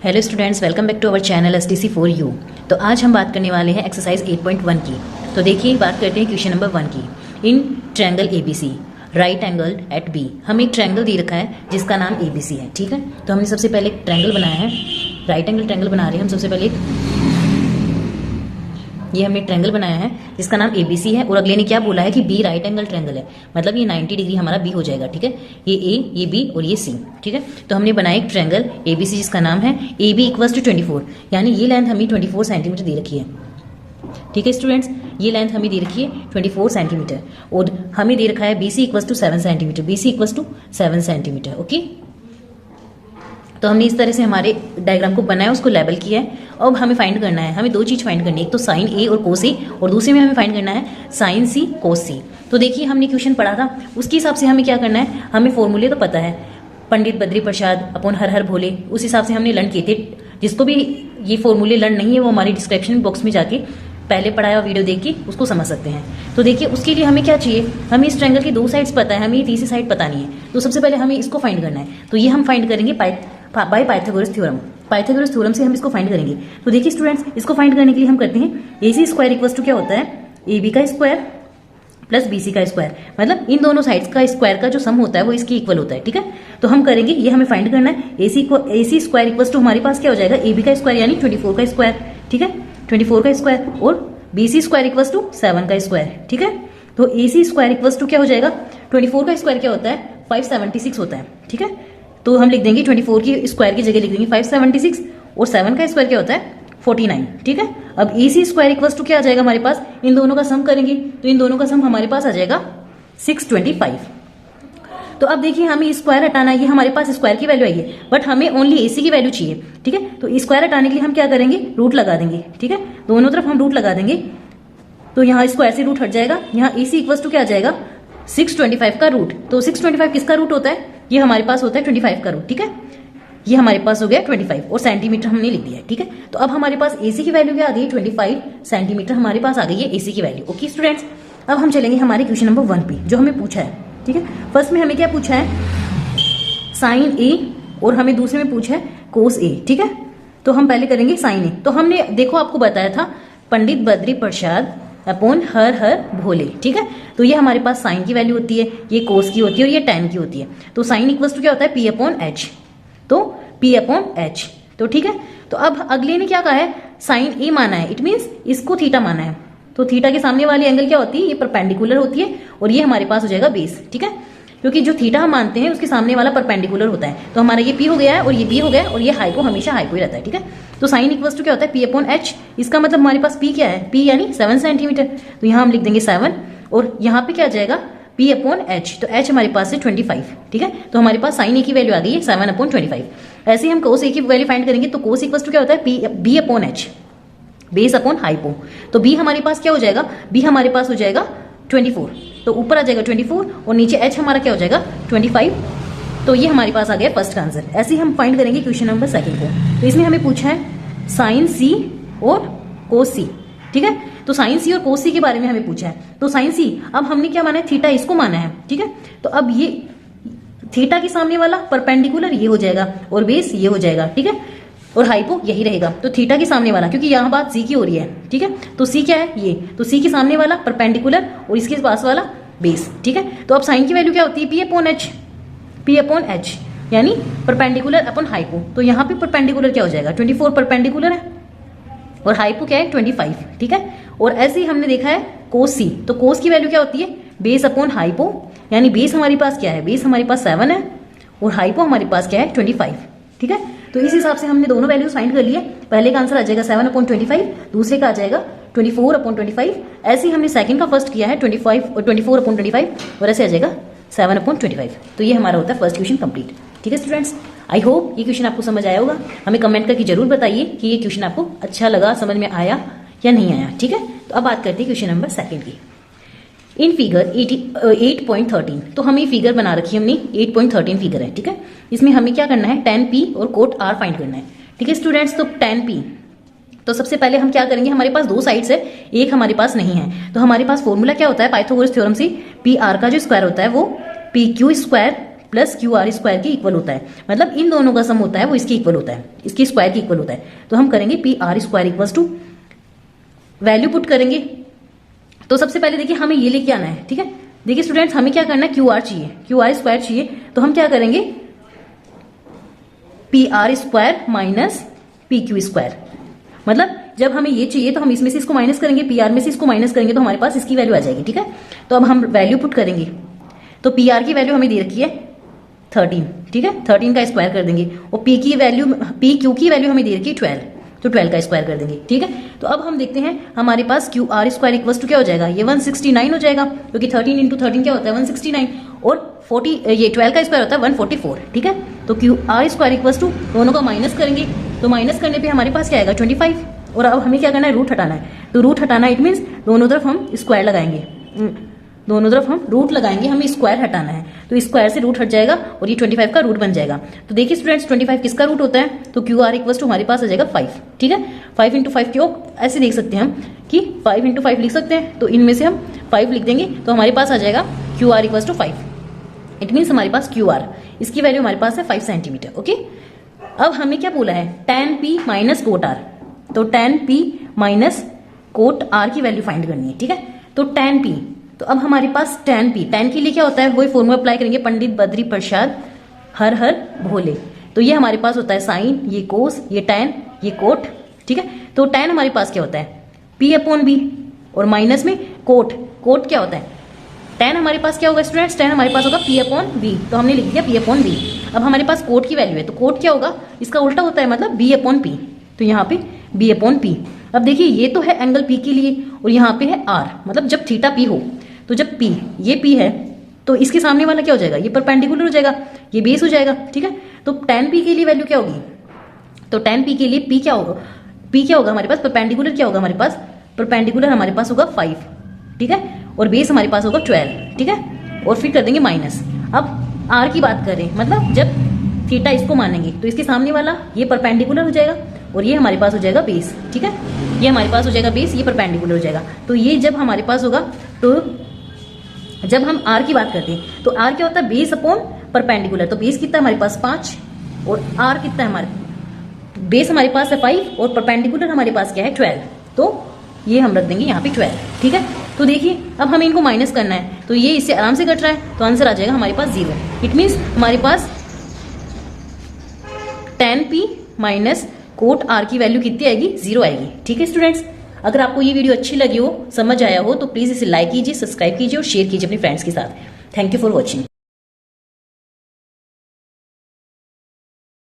Hello students, welcome back to our channel STC4U। तो आज हम बात करने वाले हैं एक्सरसाइज 8.1 की। तो देखिए, बात करते हैं क्वेश्चन नंबर 1 की। In triangle ABC right angle at B, हमें एक ट्रायंगल दे रखा है जिसका नाम ABC है। ठीक है, तो हमने सबसे पहले एक ट्रायंगल बनाया है, राइट एंगल ट्रायंगल बना रहे हैं हम। सबसे पहले ये हमने ट्रायंगल बनाया है जिसका नाम ABC है, और अगले ने क्या बोला है कि B राइट एंगल ट्रायंगल है, मतलब ये 90 डिग्री हमारा B हो जाएगा। ठीक है, ये A, ये B और ये C। ठीक है, तो हमने बनाया एक ट्रायंगल ABC जिसका नाम है AB = 24, यानी ये लेंथ हमें 24 सेंटीमीटर दे रखी है। ठीक है स्टूडेंट्स, ये लेंथ हमें दे रखी है 24 सेंटीमीटर, और हमें दे रखा है BC = 7 centimetre, BC = 7 centimetre. Okay, तो हमने इस तरह से हमारे डायग्राम को बनाया, उसको लेबल किया है। अब हमें फाइंड करना है, हमें दो चीज फाइंड करनी है, एक तो साइन A और कोस A, और दूसरे में हमें फाइंड करना है साइन C कोस C। तो देखिए, हमने क्वेश्चन पढ़ा था, उसके हिसाब से हमें क्या करना है, हमें फॉर्मूले तो पता है, पंडित बद्री प्रसाद अपॉन हर हर भोले, उस हिसाब से हमने लर्न किए थे। जिसको भी ये फॉर्मूले लर्न नहीं है वो हमारी डिस्क्रिप्शन बॉक्स में जाके पहले पढ़ाया हुआ वीडियो देख के उसको समझ सकते हैं। तो देखिए, उसके लिए हमें क्या चाहिए, हमें इस ट्रायंगल की दो साइड्स पता है, हमें ये तीसरी साइड पता नहीं है। तो सबसे पहले हमें इसको फाइंड करना है, तो ये हम फाइंड करेंगे by Pythagoras theorem. Pythagoras theorem से हम इसको फाइंड करेंगे। तो देखिए स्टूडेंट्स, इसको फाइंड करने के लिए हम करते हैं AC² = क्या होता है, AB का स्क्वायर प्लस BC का स्क्वायर, मतलब इन दोनों साइड्स का स्क्वायर का जो सम होता है वो इसके इक्वल होता है। ठीक है, तो हम करेंगे, ये हमें फाइंड करना है। AC² हमारे पास क्या हो जाएगा, AB का स्क्वायर यानी 24 का स्क्वायर। ठीक है, 24 का स्क्वायर, और BC² = 7 का स्क्वायर। ठीक है, तो AC² क्या हो जाएगा, 24 का स्क्वायर क्या होता है, 576 होता है। ठीक है, तो हम लिख देंगे 24 की स्क्वायर की जगह लिख देंगे 576, और 7 का स्क्वायर क्या होता है, 49। ठीक है, अब AC² क्या आ जाएगा हमारे पास, इन दोनों का सम करेंगे तो इन दोनों का सम हमारे पास आ जाएगा 625। तो अब देखिए, हमें स्क्वायर हटाना है, ये हमारे पास स्क्वायर की वैल्यू आई है, बट हमें ओनली AC की वैल्यू चाहिए। ठीक है, तो स्क्वायर हटाने के लिए हम क्या करेंगे, रूट लगा देंगे। ठीक है, दोनों तरफ हम रूट लगा देंगे, तो यहाँ स्क्वायर से रूट हट जाएगा, यहाँ AC= क्या आ जाएगा, 625 का रूट। तो 625 किसका रूट होता है, ये हमारे पास होता है 25 का रूट। ठीक है, ये हमारे पास हो गया 25, और सेंटीमीटर हमने लिख दिया है। ठीक है, तो अब हमारे पास AC की वैल्यू क्या आ गई, 25 सेंटीमीटर हमारे पास आ गई है AC की वैल्यू। ओके स्टूडेंट्स, अब हम चलेंगे हमारे क्वेश्चन नंबर 1 पे, जो हमें पूछा है। ठीक है, फर्स्ट में हमें क्या पूछा है, साइन A, और हमें दूसरे में पूछा है कोस A। ठीक है, तो हम पहले करेंगे साइन A। तो हमने देखो आपको बताया था पंडित बद्री प्रसाद अपॉन हर हर भोले। ठीक है, तो ये हमारे पास साइन की वैल्यू होती है, ये कोस की होती है, और ये टैन की होती है। तो साइन = क्या होता है, P/H। तो P/H। तो ठीक है, तो अब अगले ने क्या कहा है, साइन A माना है, इट मीन्स इसको थीटा माना है। तो थीटा के सामने वाली एंगल क्या होती है, ये परपेंडिकुलर होती है, और ये हमारे पास हो जाएगा बेस। ठीक है, क्योंकि जो थीटा हम मानते हैं उसके सामने वाला परपेंडिकुलर होता है। तो हमारा ये P हो गया है, और ये B हो गया है, और ये हाइपो हमेशा हाइपो ही रहता है। ठीक है, तो साइन = क्या होता है, P/H। इसका मतलब हमारे पास P क्या है, P यानी 7 सेंटीमीटर, तो यहाँ हम लिख देंगे 7, और यहाँ पे क्या आ जाएगा, P/H। तो H हमारे पास है 25। ठीक है, तो हमारे पास साइन A की वैल्यू आ गई है 7/25। ऐसे ही हम कोस A की वैल्यू फाइंड करेंगे, तो कोस = क्या होता है, B/H, बेस अपॉन हाइपो। तो B हमारे पास क्या हो जाएगा, B हमारे पास हो जाएगा 24, तो ऊपर आ जाएगा 24, और नीचे H हमारा क्या हो जाएगा 25। तो ये हमारे पास आ गया फर्स्ट का आंसर। ऐसे ही हम फाइंड करेंगे क्वेश्चन नंबर 2 को। तो इसमें हमें पूछा है साइन C और कोस C। ठीक है, तो साइन C और कोस C के बारे में हमें पूछा है। तो साइन C, अब हमने क्या माना है, थीटा इसको माना है। ठीक है, तो अब ये थीटा के सामने वाला परपेंडिकुलर ये हो जाएगा, और बेस ये हो जाएगा। ठीक है, और हाइपो यही रहेगा। तो थीटा के सामने वाला, क्योंकि यहाँ बात C की हो रही है। ठीक है, तो C क्या है, ये, तो C के सामने वाला परपेंडिकुलर, और इसके पास वाला बेस। ठीक है, तो अब साइन की वैल्यू क्या होती है, P/H, यानी परपेंडिकुलर अपॉन हाइपो। तो यहाँ पे परपेंडिकुलर क्या हो जाएगा, 24 परपेंडिकुलर है, और हाइपो क्या है 25। ठीक है, और ऐसे ही हमने देखा है कोस C। तो कोस की वैल्यू क्या होती है, बेस अपॉन हाइपो, यानी बेस हमारे पास क्या है, बेस हमारे पास 7 है, और हाइपो हमारे पास क्या है 25। ठीक है, तो इस हिसाब से हमने दोनों वैल्यूज फाइंड कर लिए। पहले का आंसर आ जाएगा 7/25, दूसरे का आ जाएगा 24/25। ऐसे ही हमने सेकंड का फर्स्ट किया है 24/25, और ऐसे आ जाएगा 7/25। तो ये हमारा होता है फर्स्ट क्वेश्चन कंप्लीट। ठीक है स्टूडेंट्स, आई होप ये क्वेश्चन आपको समझ आया होगा। हमें कमेंट करके जरूर बताइए कि ये क्वेश्चन आपको अच्छा लगा, समझ में आया या नहीं आया। ठीक है, तो अब बात करते हैं क्वेश्चन नंबर 2 की। इन फिगर 8.13, तो हमें फिगर बना रखी है हमने, 8.13 फिगर है। ठीक है, इसमें हमें क्या करना है, tan P और cot R फाइंड करना है। ठीक है स्टूडेंट्स, तो tan P, तो सबसे पहले हम क्या करेंगे, हमारे पास दो साइड्स है, एक हमारे पास नहीं है। तो हमारे पास फॉर्मूला क्या होता है पाइथागोरस थ्योरम से, PR का जो स्क्वायर होता है वो PQ² plus Q R square के इक्वल होता है, मतलब इन दोनों का सम होता है वो इसके इक्वल होता है, इसकी स्क्वायर के इक्वल होता है। तो हम करेंगे P R square equals to, value put करेंगे। तो सबसे पहले देखिए हमें ये लेके आना है, ठीक है। देखिए स्टूडेंट्स हमें क्या करना है, क्यू आर चाहिए, क्यू आर स्क्वायर चाहिए, तो हम क्या करेंगे P R square minus P Q square, मतलब जब हमें ये चाहिए तो हम इसमें से इसको माइनस करेंगे, पी आर में से इसको माइनस करेंगे तो हमारे पास इसकी वैल्यू आ जाएगी, ठीक है। तो अब हम वैल्यू पुट करेंगे, तो पी आर की वैल्यू हमें दे रखी है 13, ठीक है, 13 का स्क्वायर कर देंगे, और पी की वैल्यू, पी क्यू की वैल्यू हमें दे रखी है 12, तो 12 का स्क्वायर कर देंगे, ठीक है। तो अब हम देखते हैं हमारे पास Q R square equals to क्या हो जाएगा, ये 169 हो जाएगा, क्योंकि 13 इंटू 13 क्या होता है 169, और 40 ये 12 का स्क्वायर होता है 144, ठीक है। तो Q R square equals to, दोनों का माइनस करेंगे, तो माइनस करने पे हमारे पास क्या आएगा 25, और अब हमें क्या करना है रूट हटाना है, तो रूट हटाना इट मीन्स दोनों तरफ हम स्क्वायर लगाएंगे, दोनों तरफ हम रूट लगाएंगे, हमें स्क्वायर हटाना है, तो स्क्वायर से रूट हट जाएगा और ये 25 का रूट बन जाएगा। तो देखिए स्टूडेंट्स 25 किसका रूट होता है, तो क्यू आर इक्वल्स टू हमारे पास आ जाएगा 5, ठीक है। 5 इंटू 5 क्यों, ऐसे देख सकते हैं हम कि 5 इंटू 5 लिख सकते हैं, तो इनमें से हम 5 लिख देंगे तो हमारे पास आ जाएगा Q R equals to 5, it means हमारे पास क्यू आर, इसकी वैल्यू हमारे पास है 5 सेंटीमीटर, ओके। अब हमें क्या बोला है tan p minus cot R, तो tan p minus cot R की वैल्यू फाइंड करनी है, ठीक है। तो tan p, तो अब हमारे पास tan p, tan के लिए क्या होता है वही फॉर्मूला अप्लाई करेंगे, पंडित बद्री प्रसाद हर हर भोले, तो ये हमारे पास होता है साइन, ये कोस, ये tan, ये कोट, ठीक है। तो tan हमारे पास क्या होता है p अपॉन b, और माइनस में कोट, कोट क्या होता है tan हमारे पास क्या होगा स्टूडेंट्स, tan हमारे पास होगा p अपॉन b, तो हमने लिख दिया p अपॉन b। अब हमारे पास कोट की वैल्यू है, तो कोट क्या होगा, इसका उल्टा होता है, मतलब b अपॉन p, तो यहाँ पे b अपॉन p। अब देखिए ये तो है एंगल p के लिए, और यहाँ पे है r, मतलब जब थीटा p हो, तो जब p, ये p है तो इसके सामने वाला क्या हो जाएगा, ये परपेंडिकुलर हो जाएगा, ये बेस हो जाएगा, ठीक है। तो tan p के लिए वैल्यू क्या होगी, तो tan p के लिए p क्या होगा, p क्या होगा हमारे पास, परपेंडिकुलर क्या होगा हमारे पास, परपेंडिकुलर हमारे पास होगा 5, ठीक है, और बेस हमारे पास होगा 12, ठीक है, और फिर कर देंगे माइनस। अब r की बात करें, मतलब जब थीटा इसको मानेंगे तो इसके सामने वाला ये परपेंडिकुलर हो जाएगा, और ये हमारे पास हो जाएगा बेस, ठीक है, ये हमारे पास हो जाएगा बेस, ये परपेंडिकुलर हो जाएगा। तो ये जब हमारे पास होगा, तो जब हम r की बात करते हैं तो r क्या होता है बेस अपॉन परपेंडिकुलर, तो बेस कितना है हमारे पास 5, और r कितना है हमारे, बेस हमारे पास है 5 और परपेंडिकुलर हमारे पास क्या है 12, तो ये हम रख देंगे यहाँ पे 12, ठीक है। तो देखिए अब हमें इनको माइनस करना है, तो ये इससे आराम से कट रहा है, तो आंसर आ जाएगा हमारे पास 0, इट मीन्स हमारे पास tan p minus coat r की वैल्यू कितनी आएगी, 0 आएगी, ठीक है स्टूडेंट्स। अगर आपको ये वीडियो अच्छी लगी हो, समझ आया हो, तो प्लीज इसे लाइक कीजिए, सब्सक्राइब कीजिए और शेयर कीजिए अपने फ्रेंड्स के साथ। Thank you for watching.